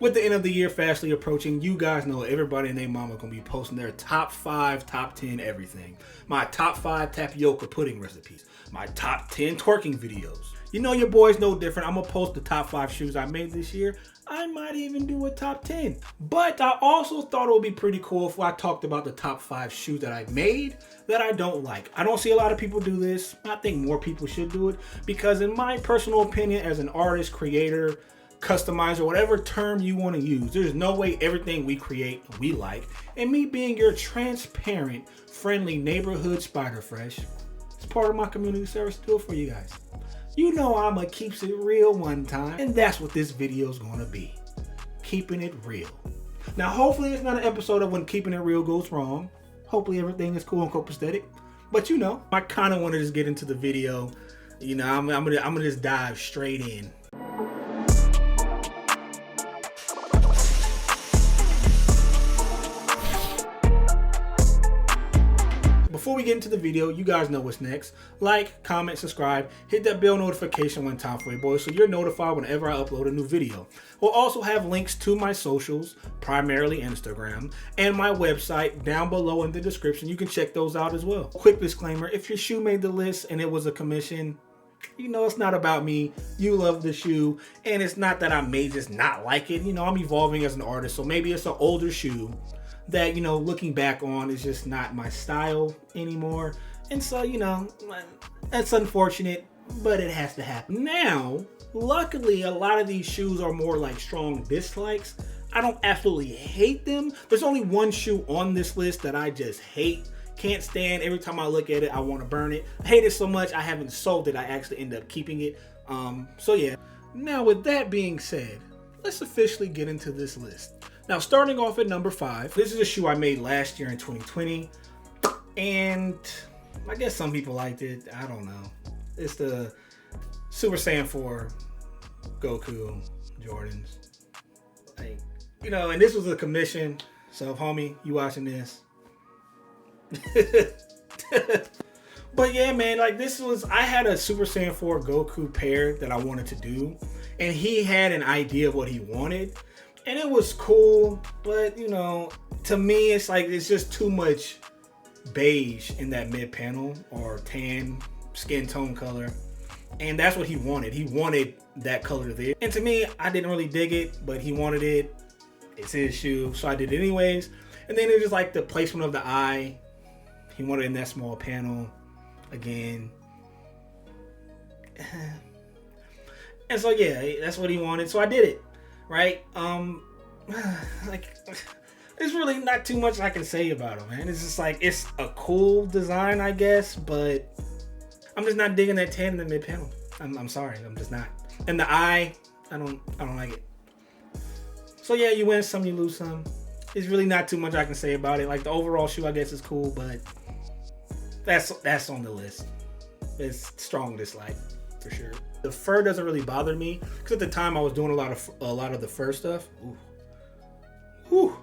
With the end of the year fastly approaching, you guys know everybody and their mama gonna be posting their top 5, top 10 everything. My top 5 tapioca pudding recipes. My top 10 twerking videos. You know your boy's no different. I'm gonna post the top 5 shoes I made this year. I might even do a top 10. But I also thought it would be pretty cool if I talked about the top 5 shoes that I made that I don't like. I don't see a lot of people do this. I think more people should do it because in my personal opinion, as an artist, creator, customizer, whatever term you want to use, there's no way everything we create we like. And me being your transparent, friendly neighborhood Spider Fresh, it's part of my community service to do it for you guys. You know I'ma keeps it real one time, and that's what this video is gonna be. Keeping it real. Now hopefully it's not an episode of when keeping it real goes wrong. Hopefully everything is cool and copacetic. But you know, I kinda wanna just get into the video. You know, I'm gonna just dive straight in. Before we get into the video, you guys know what's next. Like, comment, subscribe, hit that bell notification one time for you boys so you're notified whenever I upload a new video. We'll also have links to my socials, primarily Instagram, and my website down below in the description. You can check those out as well. Quick disclaimer, if your shoe made the list and it was a commission, you know, it's not about me. You love the shoe, and it's not that I may just not like it. You know, I'm evolving as an artist, so maybe it's an older shoe that, you know, looking back on is just not my style anymore. And so, you know, that's unfortunate, but it has to happen. Now, luckily, a lot of these shoes are more like strong dislikes. I don't absolutely hate them. There's only one shoe on this list that I just hate. Can't stand. Every time I look at it, I want to burn it. I hate it so much, I haven't sold it. I actually end up keeping it. So yeah. Now, with that being said, let's officially get into this list. Now, starting off at number 5, this is a shoe I made last year in 2020, and I guess some people liked it. I don't know. It's the Super Saiyan 4 Goku Jordans. Like, you know, and this was a commission, so homie, you watching this? But yeah, man, like I had a Super Saiyan 4 Goku pair that I wanted to do, and he had an idea of what he wanted. And it was cool, but you know, to me, it's like, it's just too much beige in that mid panel or tan skin tone color. And that's what he wanted. He wanted that color there. And to me, I didn't really dig it, but he wanted it. It's his shoe, so I did it anyways. And then it was just like the placement of the eye. He wanted it in that small panel again. And so yeah, that's what he wanted. So I did it. Right? Like, there's really not too much I can say about him, man. It's just like, it's a cool design, I guess, but I'm just not digging that tan in the mid panel. I'm sorry, I'm just not. And the eye, I don't like it. So yeah, you win some, you lose some. There's really not too much I can say about it. Like, the overall shoe, I guess, is cool, but that's on the list. It's strong dislike for sure. The fur doesn't really bother me because at the time I was doing a lot of the fur stuff. Ooh. Whew.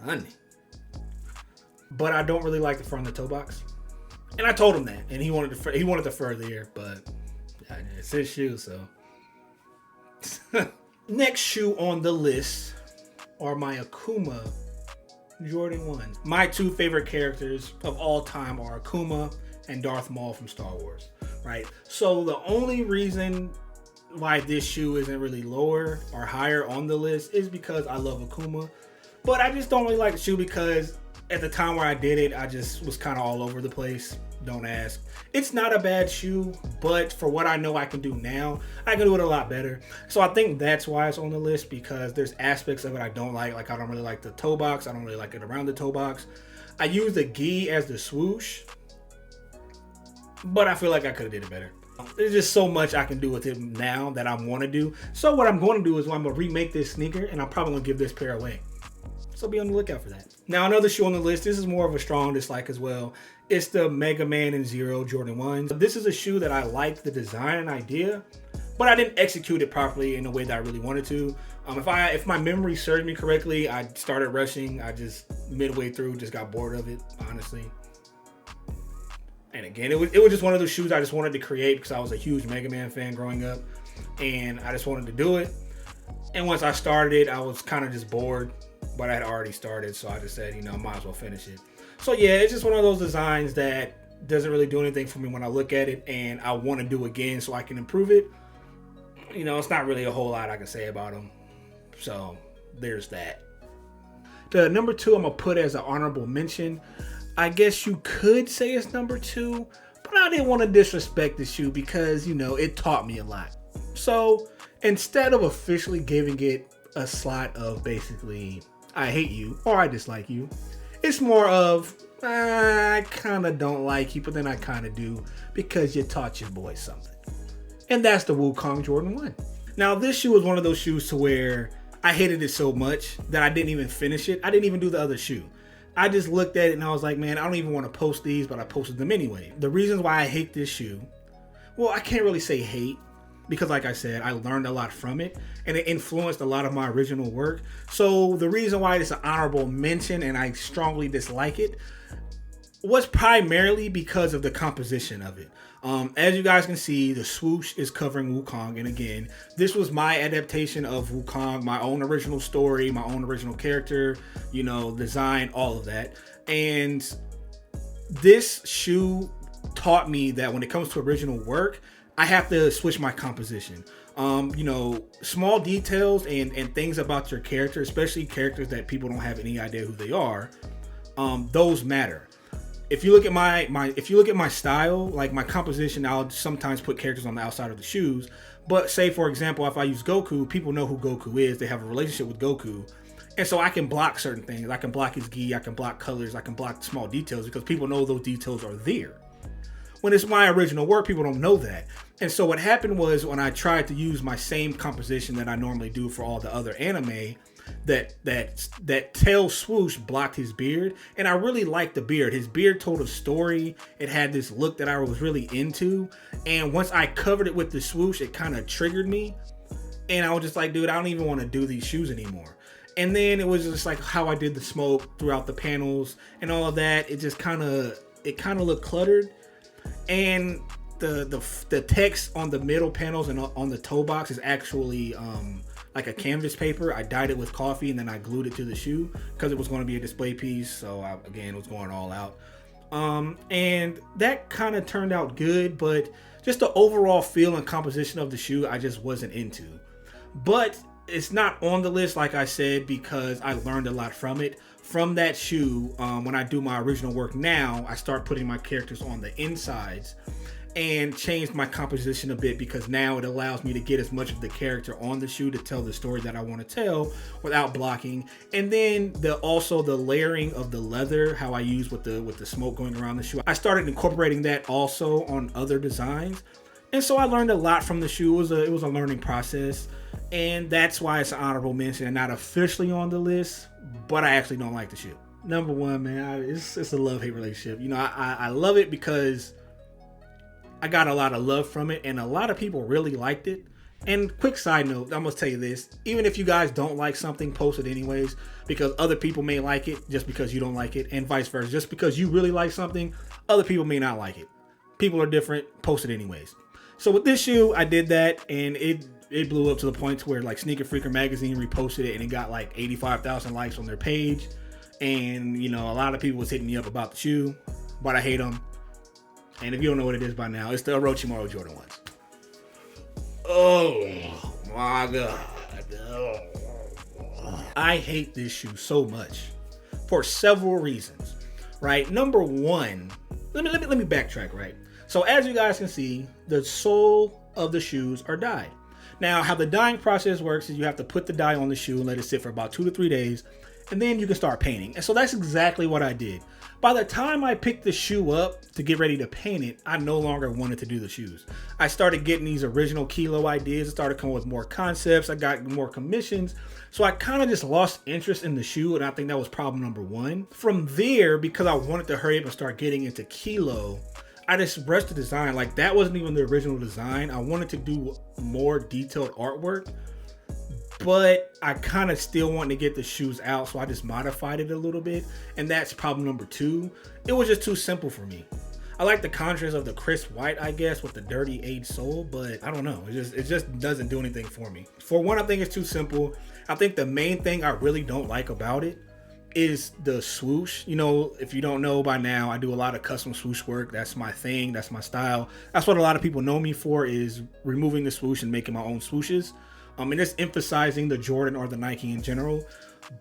Honey. But I don't really like the fur on the toe box. And I told him that, and he wanted the fur there, but yeah, it's his shoe, so. Next shoe on the list are my Akuma Jordan 1s. My 2 favorite characters of all time are Akuma and Darth Maul from Star Wars, right? So the only reason why this shoe isn't really lower or higher on the list is because I love Akuma, but I just don't really like the shoe because at the time where I did it, I just was kind of all over the place. Don't ask. It's not a bad shoe, but for what I know I can do now, I can do it a lot better. So I think that's why it's on the list, because there's aspects of it I don't like. Like, I don't really like the toe box. I don't really like it around the toe box. I use the gi as the swoosh, but I feel like I could have did it better. There's just so much I can do with it now that I want to do. So what I'm going to do is I'm going to remake this sneaker, and I'm probably going to give this pair away. So be on the lookout for that. Now, another shoe on the list, this is more of a strong dislike as well. It's the Mega Man and Zero Jordan 1s. This is a shoe that I liked the design and idea, but I didn't execute it properly in a way that I really wanted to. If my memory served me correctly, I started rushing. I just midway through just got bored of it, honestly. And again, it was just one of those shoes I just wanted to create because I was a huge Mega Man fan growing up, and I just wanted to do it. And once I started it, I was kind of just bored, but I had already started, so I just said, you know, I might as well finish it. So yeah, it's just one of those designs that doesn't really do anything for me when I look at it, and I want to do again so I can improve it. You know, it's not really a whole lot I can say about them. So there's that. The number 2 I'm gonna put as an honorable mention. I guess you could say it's number 2, but I didn't want to disrespect the shoe because, you know, it taught me a lot. So instead of officially giving it a slot of basically I hate you or I dislike you, it's more of I kind of don't like you, but then I kind of do because you taught your boy something. And that's the Wukong Jordan 1. Now this shoe was one of those shoes to where I hated it so much that I didn't even finish it. I didn't even do the other shoe. I just looked at it and I was like, man, I don't even want to post these, but I posted them anyway. The reasons why I hate this shoe, well, I can't really say hate because like I said, I learned a lot from it and it influenced a lot of my original work. So the reason why it's an honorable mention and I strongly dislike it was primarily because of the composition of it. As you guys can see, the swoosh is covering Wukong, and again, this was my adaptation of Wukong, my own original story, my own original character, you know, design, all of that. And this shoe taught me that when it comes to original work, I have to switch my composition. You know, small details and things about your character, especially characters that people don't have any idea who they are, those matter. If you look at my style, like my composition, I'll sometimes put characters on the outside of the shoes. But say for example, if I use Goku, people know who Goku is. They have a relationship with Goku. And so I can block certain things. I can block his gi, I can block colors, I can block small details because people know those details are there. When it's my original work, people don't know that. And so what happened was when I tried to use my same composition that I normally do for all the other anime, that tail swoosh blocked his beard, and I really liked the beard. His beard told a story. It had this look that I was really into, and once I covered it with the swoosh, it kind of triggered me, and I was just like, dude, I don't even want to do these shoes anymore. And then it was just like how I did the smoke throughout the panels and all of that. It just kind of looked cluttered, and the text on the middle panels and on the toe box is actually like a canvas paper. I dyed it with coffee and then I glued it to the shoe because it was going to be a display piece. So again, it was going all out. And that kind of turned out good, but just the overall feel and composition of the shoe, I just wasn't into. But it's not on the list, like I said, because I learned a lot from it. From that shoe, when I do my original work now, I start putting my characters on the insides and changed my composition a bit because now it allows me to get as much of the character on the shoe to tell the story that I want to tell without blocking. And then also the layering of the leather, how I use with the smoke going around the shoe. I started incorporating that also on other designs. And so I learned a lot from the shoe. It was a learning process. And that's why it's an honorable mention and not officially on the list, but I actually don't like the shoe. Number 1, man, it's a love-hate relationship. You know, I love it because I got a lot of love from it and a lot of people really liked it. And quick side note, I'm gonna tell you this, even if you guys don't like something, post it anyways, because other people may like it just because you don't like it, and vice versa. Just because you really like something, other people may not like it. People are different, post it anyways. So with this shoe, I did that, and it blew up to the point where like Sneaker Freaker magazine reposted it and it got like 85,000 likes on their page. And you know, a lot of people was hitting me up about the shoe, but I hate them. And if you don't know what it is by now, it's the Orochimaru Jordan 1s. Oh my God. I hate this shoe so much for several reasons, right? Number 1, let me backtrack, right? So as you guys can see, the sole of the shoes are dyed. Now, how the dyeing process works is you have to put the dye on the shoe and let it sit for about 2 to 3 days, and then you can start painting. And so that's exactly what I did. By the time I picked the shoe up to get ready to paint it, I no longer wanted to do the shoes. I started getting these original Kilo ideas. I started coming with more concepts. I got more commissions. So I kind of just lost interest in the shoe, and I think that was problem number 1. From there, because I wanted to hurry up and start getting into Kilo, I just brushed the design. Like, that wasn't even the original design. I wanted to do more detailed artwork, but I kind of still wanted to get the shoes out, so I just modified it a little bit, and that's problem number 2. It was just too simple for me. I like the contrast of the crisp white, I guess, with the dirty aged sole, but I don't know. It just doesn't do anything for me. For one, I think it's too simple. I think the main thing I really don't like about it is the swoosh. You know, if you don't know by now, I do a lot of custom swoosh work. That's my thing. That's my style. That's what a lot of people know me for, is removing the swoosh and making my own swooshes. And just emphasizing the Jordan or the Nike in general.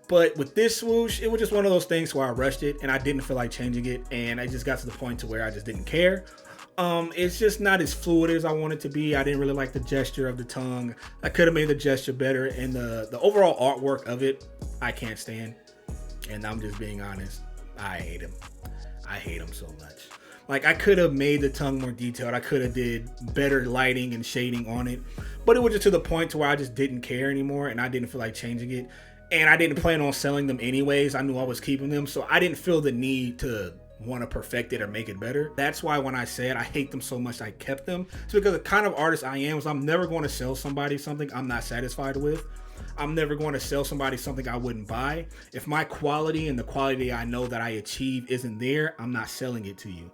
But with this swoosh, it was just one of those things where I rushed it and I didn't feel like changing it, and I just got to the point to where I just didn't care. It's just not as fluid as I want it to be. I didn't really like the gesture of the tongue. I could have made the gesture better, and the overall artwork of it, I can't stand. And I'm just being honest. I hate him. I hate him so much. Like, I could have made the tongue more detailed. I could have did better lighting and shading on it. But it was just to the point to where I just didn't care anymore, and I didn't feel like changing it. And I didn't plan on selling them anyways. I knew I was keeping them, so I didn't feel the need to want to perfect it or make it better. That's why when I said I hate them so much, I kept them. It's because the kind of artist I am is I'm never going to sell somebody something I'm not satisfied with. I'm never going to sell somebody something I wouldn't buy. If my quality and the quality I know that I achieve isn't there, I'm not selling it to you.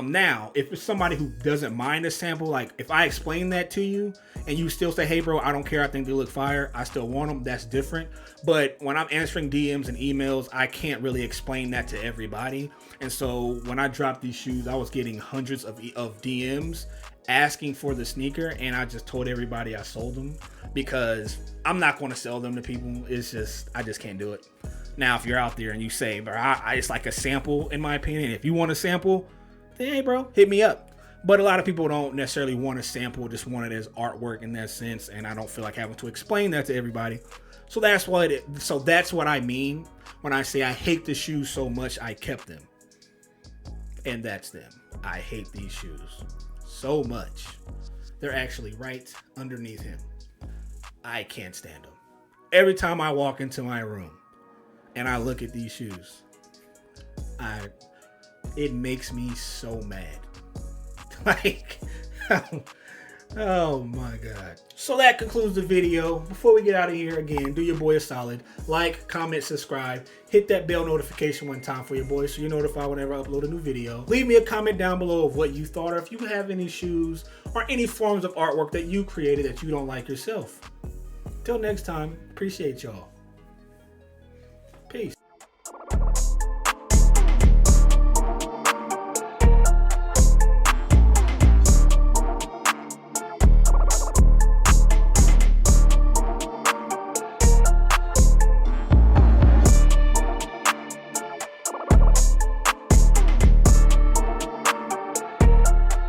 Now, if it's somebody who doesn't mind a sample, like if I explain that to you and you still say, hey bro, I don't care, I think they look fire, I still want them, that's different. But when I'm answering DMs and emails, I can't really explain that to everybody. And so when I dropped these shoes, I was getting hundreds of DMs asking for the sneaker, and I just told everybody I sold them because I'm not going to sell them to people. It's just, I just can't do it. Now, if you're out there and you say, bro, it's like a sample, in my opinion, if you want a sample, hey bro, hit me up. But a lot of people don't necessarily want a sample, just want it as artwork in that sense, and I don't feel like having to explain that to everybody. So that's what I mean when I say I hate the shoes so much I kept them. And that's them. I hate these shoes so much. They're actually right underneath him. I can't stand them. Every time I walk into my room and I look at these shoes, it makes me so mad. Like, oh my God. So that concludes the video. Before we get out of here, again, do your boy a solid. Like, comment, subscribe. Hit that bell notification one time for your boy so you're notified whenever I upload a new video. Leave me a comment down below of what you thought, or if you have any shoes or any forms of artwork that you created that you don't like yourself. Till next time, appreciate y'all.